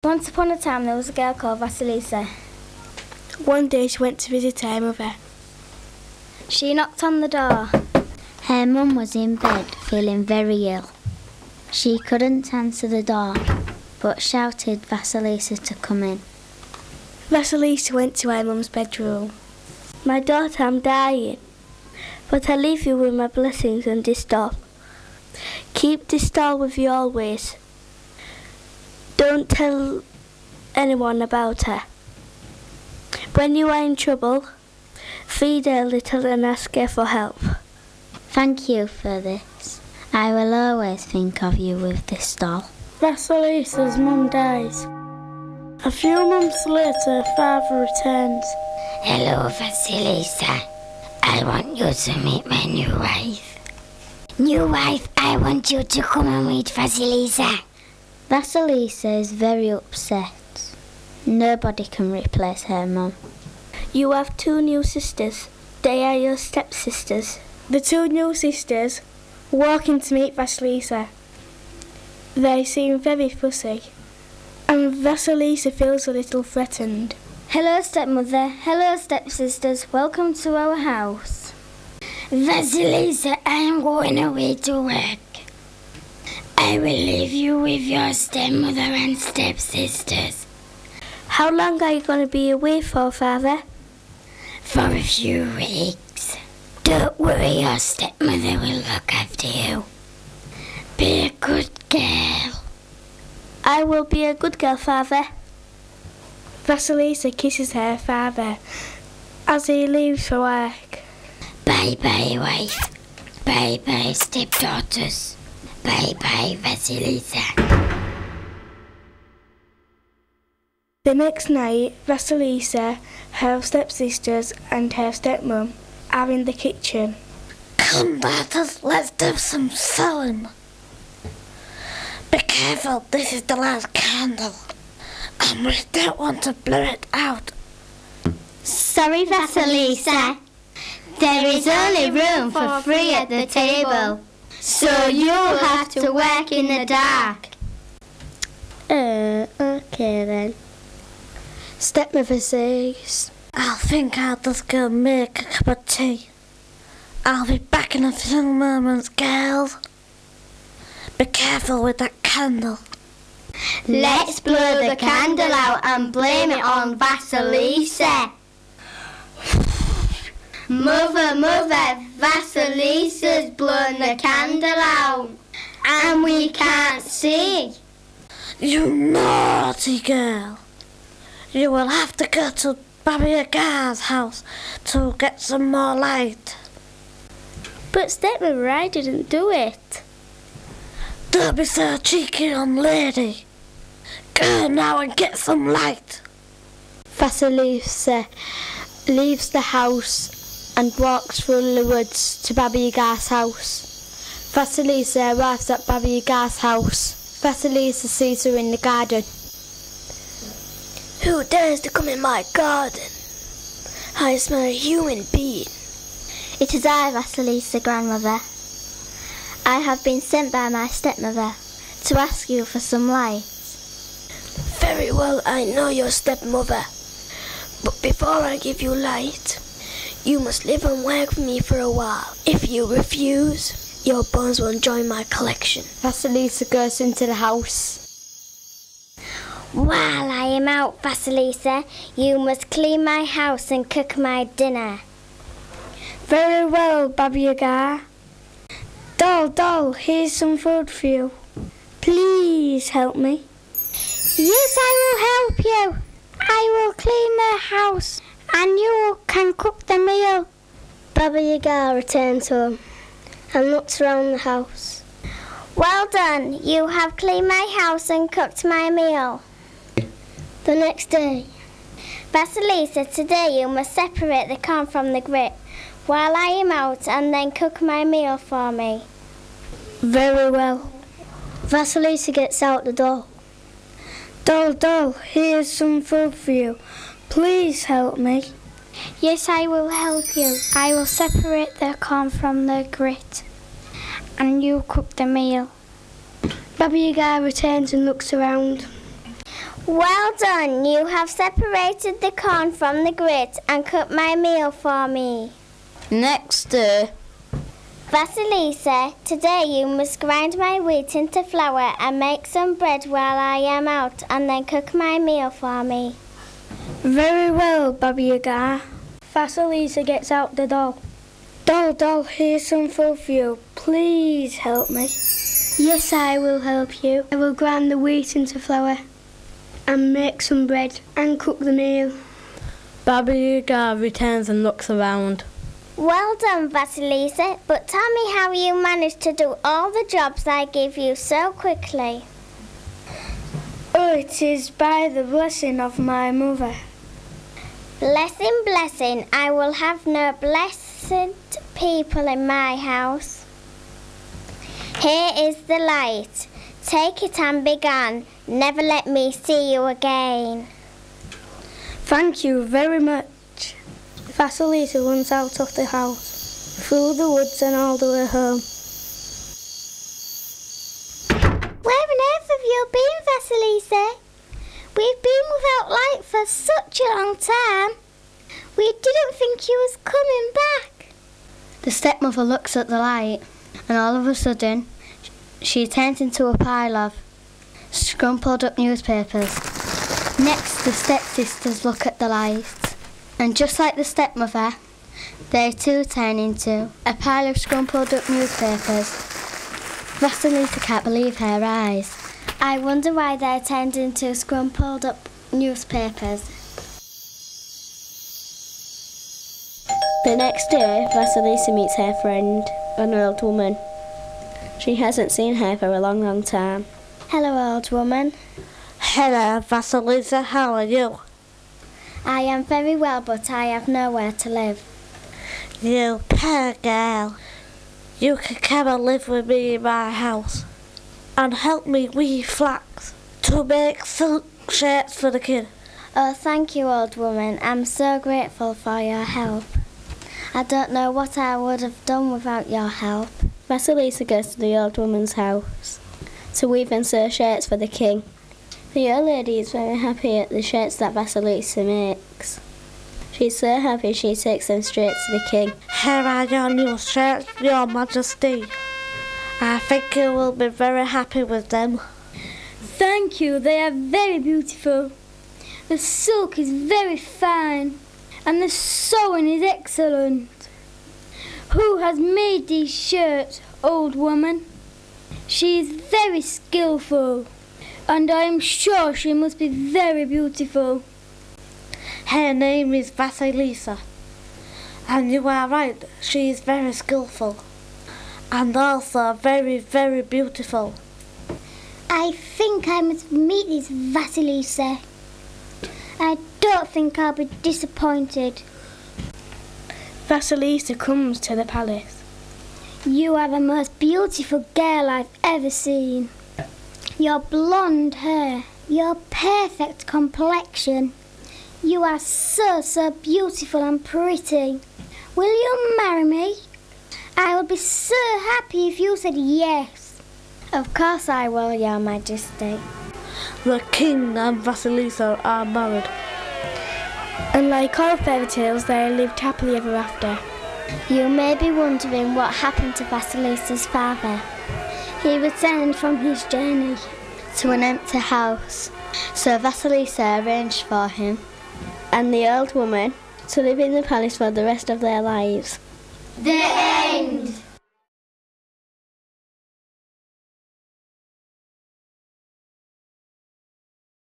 Once upon a time there was a girl called Vaselisa. One day she went to visit her mother. She knocked on the door. Her mum was in bed, feeling very ill. She couldn't answer the door, but shouted Vaselisa to come in. Vaselisa went to her mum's bedroom. "My daughter, I'm dying, but I leave you with my blessings and this doll. Keep this doll with you always. Don't tell anyone about her. When you are in trouble, feed her a little and ask her for help." Thank you for this. I will always think of you with this doll. Vaselisa's mum dies. A few months later, her father returns. "Hello, Vaselisa. I want you to meet my new wife. New wife, I want you to come and meet Vaselisa." Vaselisa is very upset. Nobody can replace her mum. "You have 2 new sisters. They are your stepsisters." The 2 new sisters walk in to meet Vaselisa. They seem very fussy, and Vaselisa feels a little threatened. Hello, stepmother. Hello, stepsisters. Welcome to our house. "Vaselisa, I am going away to work. I will leave you with your stepmother and stepsisters." "How long are you going to be away for, Father?" "For a few weeks. Don't worry, your stepmother will look after you. Be a good girl." "I will be a good girl, Father." Vaselisa kisses her father as he leaves for work. Bye-bye, wife. Bye-bye, stepdaughters. Bye-bye, Vaselisa. The next night, Vaselisa, her stepsisters and her stepmom are in the kitchen. "Come, daughters, let's do some sewing. Be careful, this is the last candle, and we don't want to blow it out." Sorry, Vaselisa. There is only room for 3 at the table, so you'll have to work in the dark. Okay then. Stepmother says, "I think I'll just go make a cup of tea. I'll be back in a few moments, girls. Be careful with that candle." Let's blow the candle out and blame it on Vaselisa. Mother, Vaselisa's blown the candle out, and we can't see. "You naughty girl. You will have to go to Baba Yaga's house to get some more light." "But stepmother, I didn't do it." "Don't be so cheeky, young lady. Go now and get some light." Vaselisa leaves the house and walks through the woods to Baba Yaga's house. Vaselisa arrives at Baba Yaga's house. Vaselisa sees her in the garden. "Who dares to come in my garden? I smell a human being." It is I, Vaselisa, grandmother. I have been sent by my stepmother to ask you for some light. "Very well, I know your stepmother. But before I give you light, you must live and work for me for a while. If you refuse, your bones won't join my collection." Vaselisa goes into the house. While I am out, Vaselisa, you must clean my house and cook my dinner. "Very well, Baba Yaga. Doll, here's some food for you. Please help me." Yes, I will help you. I will clean the house and you can cook the meal. Baba Yaga returns home and looks around the house. Well done, you have cleaned my house and cooked my meal. The next day, Vaselisa, today you must separate the corn from the grit while I am out and then cook my meal for me. Very well. Vaselisa gets out the door. Doll, here's some food for you. Please help me." Yes, I will help you. I will separate the corn from the grit and you cook the meal. Baba Yaga returns and looks around. Well done, you have separated the corn from the grit and cooked my meal for me. Next day. Vaselisa, today you must grind my wheat into flour and make some bread while I am out and then cook my meal for me. Very well, Baba Yaga. Vaselisa gets out the doll. Doll, here's some food for you. Please help me. Yes, I will help you. I will grind the wheat into flour and make some bread and cook the meal. Baba Yaga returns and looks around. Well done, Vaselisa, but tell me how you managed to do all the jobs I give you so quickly. Oh, it is by the blessing of my mother. Blessing, I will have no blessed people in my house. Here is the light. Take it and be gone. Never let me see you again. Thank you very much. Vaselisa runs out of the house, through the woods and all the way home. Where on earth have you been, Vaselisa? We've been without light for such a long time. We didn't think you was coming back. The stepmother looks at the light, and all of a sudden, she turns into a pile of scrumpled up newspapers. Next, the stepsisters look at the light, and just like the stepmother, they too turn into a pile of scrumpled up newspapers. Vaselisa can't believe her eyes. I wonder why they're turned into scrumpled up newspapers. The next day, Vaselisa meets her friend, an old woman. She hasn't seen her for a long time. Hello, old woman. Hello, Vaselisa, how are you? I am very well, but I have nowhere to live. You poor girl. You can come and live with me in my house and help me weave flax to make silk shirts for the kid. Oh, thank you, old woman. I'm so grateful for your help. I don't know what I would have done without your help. Vaselisa goes to the old woman's house to weave and sew shirts for the king. The old lady is very happy at the shirts that Vaselisa makes. She's so happy she takes them straight to the king. Here are your new shirts, your majesty. I think you will be very happy with them. Thank you, they are very beautiful. The silk is very fine and the sewing is excellent. Who has made these shirts, old woman? She is very skillful, and I am sure she must be very beautiful. Her name is Vaselisa, and you are right, she is very skillful, and also very, very beautiful. I think I must meet this Vaselisa. I don't think I'll be disappointed. Vaselisa comes to the palace. You are the most beautiful girl I've ever seen. Your blonde hair, your perfect complexion. You are so beautiful and pretty. Will you marry me? I would be so happy if you said yes. Of course I will, Your Majesty. The king and Vaselisa are married. And like all fairy tales, they lived happily ever after. You may be wondering what happened to Vaselisa's father. He returned from his journey to an empty house, so Vaselisa arranged for him and the old woman to live in the palace for the rest of their lives. The end.